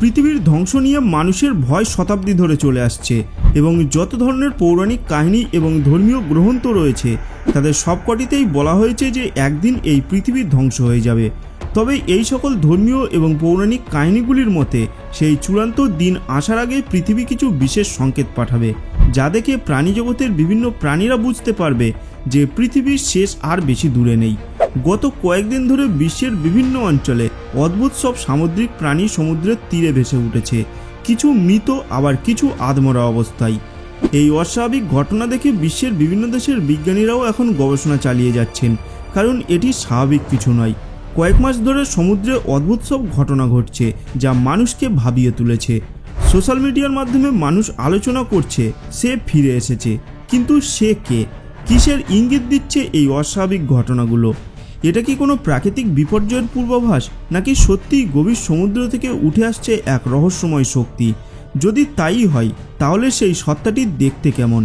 পৃথিবীর ধ্বংস নিয়ে মানুষের ভয় শতাব্দী ধরে চলে আসছে এবং যত ধরনের পৌরাণিক কাহিনী এবং ধর্মীয় গ্রন্থ রয়েছে তাদের সবকটিতেই বলা হয়েছে যে একদিন এই পৃথিবী ধ্বংস হয়ে যাবে। তবে এই সকল ধর্মীয় এবং পৌরাণিক কাহিনীগুলির মতে সেই চূড়ান্ত দিন আসার আগে পৃথিবী কিছু বিশেষ সংকেত পাঠাবে, যা দেখে প্রাণী জগতের বিভিন্ন প্রাণীরা বুঝতে পারবে যে পৃথিবীর শেষ আর বেশি দূরে নেই। গত কয়েকদিন ধরে বিশ্বের বিভিন্ন অঞ্চলে অদ্ভুত সব সামুদ্রিক প্রাণী সমুদ্রের তীরে ভেসে উঠেছে, কিছু মৃত আবার কিছু আধমরা অবস্থায়। এই অস্বাভাবিক ঘটনা দেখে বিশ্বের বিভিন্ন দেশের বিজ্ঞানীরাও এখন গবেষণা চালিয়ে যাচ্ছেন, কারণ এটি স্বাভাবিক কিছু নয়। কয়েক মাস ধরে সমুদ্রে অদ্ভুত সব ঘটনা ঘটছে যা মানুষকে ভাবিয়ে তুলেছে। সোশ্যাল মিডিয়ার মাধ্যমে মানুষ আলোচনা করছে সে ফিরে এসেছে, কিন্তু সে কে, কিসের ইঙ্গিত দিচ্ছে এই অস্বাভাবিক ঘটনাগুলো? এটা কি কোনো প্রাকৃতিক বিপর্যয়ের পূর্বাভাস, নাকি সত্যিই গভীর সমুদ্র থেকে উঠে আসছে এক রহস্যময় শক্তি? যদি তাই হয় তাহলে সেই সত্তাটি দেখতে কেমন,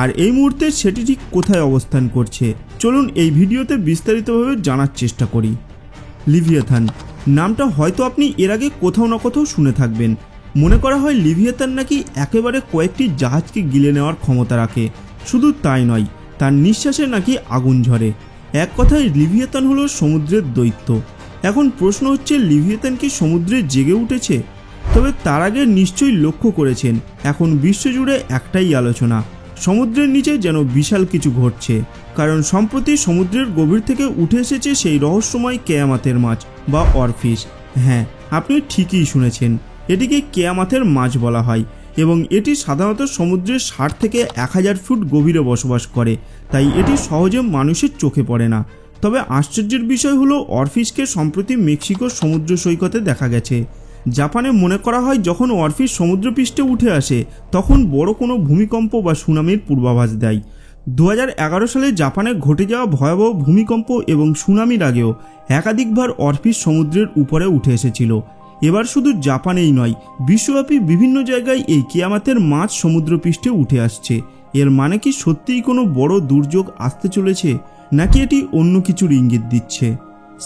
আর এই মুহূর্তে সেটি ঠিক কোথায় অবস্থান করছে? চলুন এই ভিডিওতে বিস্তারিতভাবে জানার চেষ্টা করি। লিভিয়াথান নামটা হয়তো আপনি এর আগে কোথাও না কোথাও শুনে থাকবেন। মনে করা হয় লিভিয়াথান নাকি একেবারে কয়েকটি জাহাজকে গিলে নেওয়ার ক্ষমতা রাখে। শুধু তাই নয়, তার নিঃশ্বাসে নাকি আগুন ঝরে। এক কথায় লিভিয়াথান হলো সমুদ্রের দৈত্য। এখন প্রশ্ন হচ্ছে, লিভিয়াথান কি সমুদ্রে জেগে উঠেছে? তবে তার আগে নিশ্চয়ই লক্ষ্য করেছেন এখন বিশ্বজুড়ে একটাই আলোচনা, সমুদ্রের নিচে যেন বিশাল কিছু ঘটছে। কারণ সম্প্রতি সমুদ্রের গভীর থেকে উঠে এসেছে সেই রহস্যময় কেয়ামাতের মাছ বা অরফিশ। হ্যাঁ, আপনি ঠিকই শুনেছেন, এটিকে কেয়ামাতের মাছ বলা হয় এবং এটি সাধারণত সমুদ্রের 60 থেকে 1000 ফুট গভীরে বসবাস করে, তাই এটি সহজে মানুষের চোখে পড়ে না। তবে আশ্চর্যের বিষয় হলো অরফিশকে সম্প্রতি মেক্সিকোর সমুদ্র সৈকতে দেখা গেছে। জাপানে মনে করা হয় যখন অরফিশ সমুদ্রপৃষ্ঠে উঠে আসে তখন বড় কোনো ভূমিকম্প বা সুনামির পূর্বাভাস দেয়। 2011 সালে জাপানে ঘটে যাওয়া ভয়াবহ ভূমিকম্প এবং সুনামির আগেও একাধিকবার অরফিশ সমুদ্রের উপরে উঠে এসেছিল। এবার শুধু জাপানেই নয়, বিশ্বব্যাপী বিভিন্ন জায়গায় এই কিয়ামাতের মাছ সমুদ্রপৃষ্ঠে উঠে আসছে। এর মানে কি সত্যিই কোনো বড় দুর্যোগ আসতে চলেছে, নাকি এটি অন্য কিছুর ইঙ্গিত দিচ্ছে?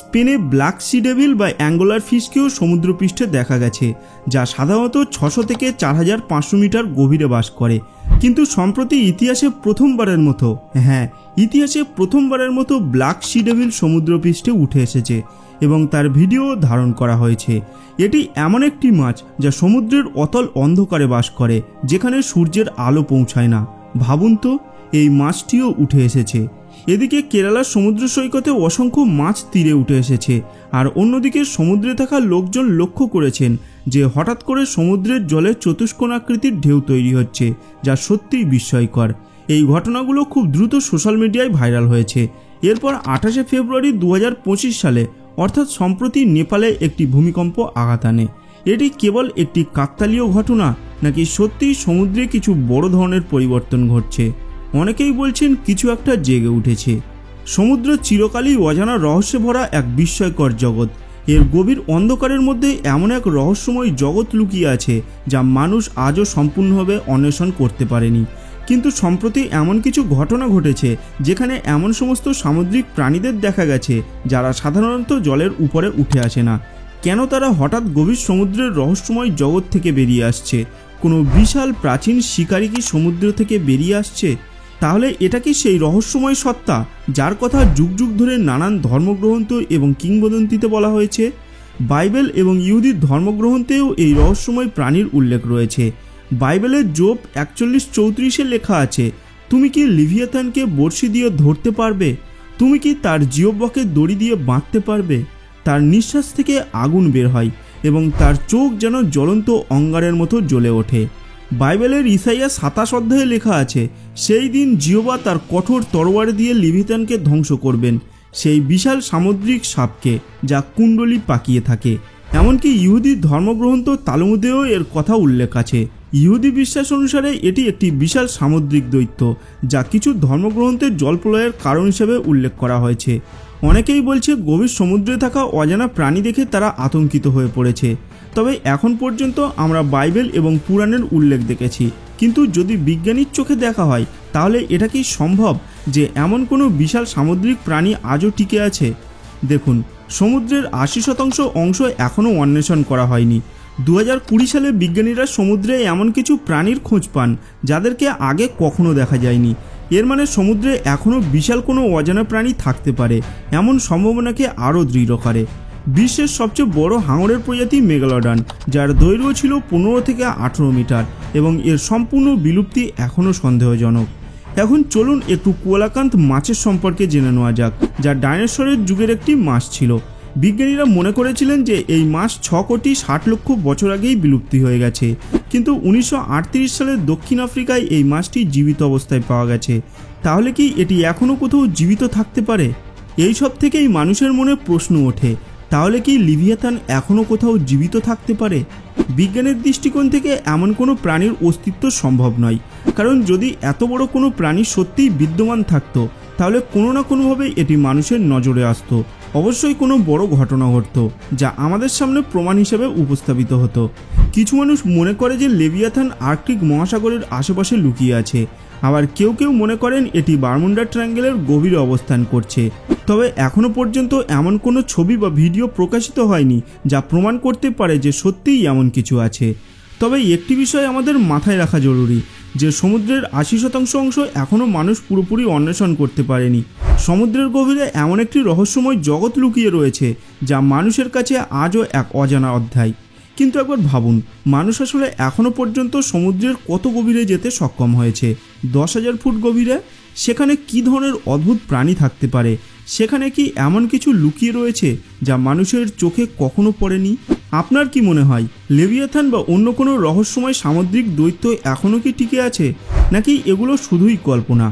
স্পেনে ব্ল্যাক সি ডেভিল বা অ্যাঙ্গোলার ফিশকেও সমুদ্রপৃষ্ঠে দেখা গেছে, যা সাধারণত 600 থেকে 4500 মিটার গভীরে বাস করে। কিন্তু সম্প্রতি ইতিহাসে প্রথমবারের মতো ব্ল্যাক সি ডেভিল সমুদ্রপৃষ্ঠে উঠে এসেছে এবং তার ভিডিও ধারণ করা হয়েছে। এটি এমন একটি মাছ যা সমুদ্রের অতল অন্ধকারে বাস করে, যেখানে সূর্যের আলো পৌঁছায় না। ভাবুন তো, এই মাছটিও উঠে এসেছে। এদিকে কেরালার সমুদ্র সৈকতে অসংখ্য মাছ তীরে উঠে এসেছে, আর অন্যদিকে সমুদ্রে থাকা লোকজন লক্ষ্য করেছেন যে হঠাৎ করে সমুদ্রের জলে চতুষ্কোণ আকৃতির ঢেউ তৈরি হচ্ছে, যা সত্যিই বিস্ময়কর। এই ঘটনাগুলো খুব দ্রুত সোশ্যাল মিডিয়ায় ভাইরাল হয়েছে। এরপর 28 ফেব্রুয়ারি 2025 সালে অর্থাৎ সম্প্রতি নেপালে একটি ভূমিকম্প আঘাত আনে। এটি কেবল একটি কাকতালীয় ঘটনা, নাকি সত্যিই সমুদ্রে কিছু বড় ধরনের পরিবর্তন ঘটছে? অনেকেই বলছেন কিছু একটা জেগে উঠেছে। সমুদ্র চিরকালই অজানা রহস্যে ভরা এক বিস্ময়কর জগৎ। এর গভীর অন্ধকারের মধ্যে এমন এক রহস্যময় জগৎ লুকিয়ে আছে যা মানুষ আজও সম্পূর্ণভাবে অন্বেষণ করতে পারেনি। কিন্তু সম্প্রতি এমন কিছু ঘটনা ঘটেছে যেখানে এমন সমস্ত সামুদ্রিক প্রাণীদের দেখা গেছে যারা সাধারণত জলের উপরে উঠে আসে না। কেন তারা হঠাৎ গভীর সমুদ্রের রহস্যময় জগৎ থেকে বেরিয়ে আসছে? কোনো বিশাল প্রাচীন শিকারী কি সমুদ্র থেকে বেরিয়ে আসছে? তাহলে এটা কি সেই রহস্যময় সত্তা যার কথা যুগ যুগ ধরে নানান ধর্মগ্রন্থ এবং কিংবদন্তিতে বলা হয়েছে? বাইবেল এবং ইহুদি ধর্মগ্রন্থেও এই রহস্যময় প্রাণীর উল্লেখ রয়েছে। বাইবেলের যোব 41:34 লেখা আছে, তুমি কি লিভিয়াথানকে বড়শি দিয়ে ধরতে পারবে? তুমি কি তার জিহ্বাকে দড়ি দিয়ে বাঁধতে পারবে? তার নিঃশ্বাস থেকে আগুন বের হয় এবং তার চোখ যেন জ্বলন্ত অঙ্গারের মতো জ্বলে ওঠে। বাইবেলের ইসাইয়া 27 অধ্যায়ে লেখা আছে, সেই দিন জিহ্বা তার কঠোর তরোয়ার দিয়ে লিভিয়াথানকে ধ্বংস করবেন, সেই বিশাল সামুদ্রিক সাপকে যা কুণ্ডলী পাকিয়ে থাকে। এমনকি ইহুদি ধর্মগ্রন্থ তালমুদেও এর কথা উল্লেখ আছে। ইহুদি বিশ্বাস অনুসারে এটি একটি বিশাল সামুদ্রিক দৈত্য, যা কিছু ধর্মগ্রন্থের জলপ্রলয়ের কারণ হিসেবে উল্লেখ করা হয়েছে। অনেকেই বলছে গভীর সমুদ্রে থাকা অজানা প্রাণী দেখে তারা আতঙ্কিত হয়ে পড়েছে। তবে এখন পর্যন্ত আমরা বাইবেল এবং পুরাণের উল্লেখ দেখেছি, কিন্তু যদি বিজ্ঞানীর চোখে দেখা হয় তাহলে এটা কি সম্ভব যে এমন কোনো বিশাল সামুদ্রিক প্রাণী আজও টিকে আছে? দেখুন, সমুদ্রের 80% অংশ এখনও অন্বেষণ করা হয়নি। 2020 সালে বিজ্ঞানীরা সমুদ্রে এমন কিছু প্রাণীর খোঁজ পান যাদেরকে আগে কখনো দেখা যায়নি। এর মানে সমুদ্রে এখনও বিশাল কোনো অজানা প্রাণী থাকতে পারে, এমন সম্ভাবনাকে আরও দৃঢ় করে। বিশ্বের সবচেয়ে বড় হাঙরের প্রজাতি মেগালোডন, যার দৈর্ঘ্য ছিল 15 থেকে 18 মিটার এবং এর সম্পূর্ণ বিলুপ্তি এখনও সন্দেহজনক। এখন চলুন একটু কোলাকান্ত মাছের সম্পর্কে জেনে নেওয়া যাক, যা ডাইনোসরের যুগের একটি মাছ ছিল। বিজ্ঞানীরা মনে করেছিলেন যে এই মাছ 6 কোটি 60 লক্ষ বছর আগেই বিলুপ্তি হয়ে গেছে, কিন্তু 1938 সালে দক্ষিণ আফ্রিকায় এই মাছটি জীবিত অবস্থায় পাওয়া গেছে। তাহলে কি এটি এখনও কোথাও জীবিত থাকতে পারে? এই সব থেকেই মানুষের মনে প্রশ্ন ওঠে, তাহলে কি লিভিয়াথান এখনও কোথাও জীবিত থাকতে পারে? বিজ্ঞানের দৃষ্টিকোণ থেকে এমন কোনো প্রাণীর অস্তিত্ব সম্ভব নয়, কারণ যদি এত বড় কোনো প্রাণী সত্যিই বিদ্যমান থাকতো তাহলে কোনো না কোনোভাবে এটি মানুষের নজরে আসতো। অবশ্যই কোনো বড় ঘটনা ঘটতো যা আমাদের সামনে প্রমাণ হিসেবে উপস্থাপিত হতো। কিছু মানুষ মনে করে যে লেভিয়াথান আর্কটিক মহাসাগরের আশেপাশে লুকিয়ে আছে, আবার কেউ কেউ মনে করেন এটি বারমুডা ট্রায়াঙ্গেলের গভীরে অবস্থান করছে। তবে এখনও পর্যন্ত এমন কোনো ছবি বা ভিডিও প্রকাশিত হয়নি যা প্রমাণ করতে পারে যে সত্যিই এমন কিছু আছে। তবে একটি বিষয় আমাদের মাথায় রাখা জরুরি, যে সমুদ্রের 80% অংশ এখনও মানুষ পুরোপুরি অন্বেষণ করতে পারেনি। সমুদ্রের গভীরে এমন একটি রহস্যময় জগৎ লুকিয়ে রয়েছে যা মানুষের কাছে আজও এক অজানা অধ্যায়। কিন্তু একবার ভাবুন, মানুষ আসলে এখনও পর্যন্ত সমুদ্রের কত গভীরে যেতে সক্ষম হয়েছে? 10,000 ফুট গভীরে? সেখানে কী ধরনের অদ্ভুত প্রাণী থাকতে পারে? সেখানে কি এমন কিছু লুকিয়ে রয়েছে যা মানুষের চোখে কখনো পড়েনি? আপনার কি মনে হয়, লেভিয়াথান বা অন্য কোনো রহস্যময় সামুদ্রিক দৈত্য এখনও কি টিকে আছে, নাকি এগুলো শুধুই কল্পনা?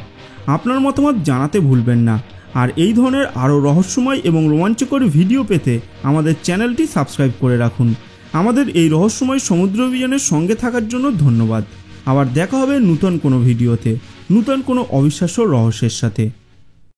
আপনার মতামত জানাতে ভুলবেন না। আর এই ধরনের আরও রহস্যময় এবং রোমাঞ্চকর ভিডিও পেতে আমাদের চ্যানেলটি সাবস্ক্রাইব করে রাখুন। আমাদের এই রহস্যময় সমুদ্র অভিযানের সঙ্গে থাকার জন্য ধন্যবাদ। আবার দেখা হবে নতুন কোনো ভিডিওতে, নতুন কোনো অবিশ্বাস্য রহস্যের সাথে।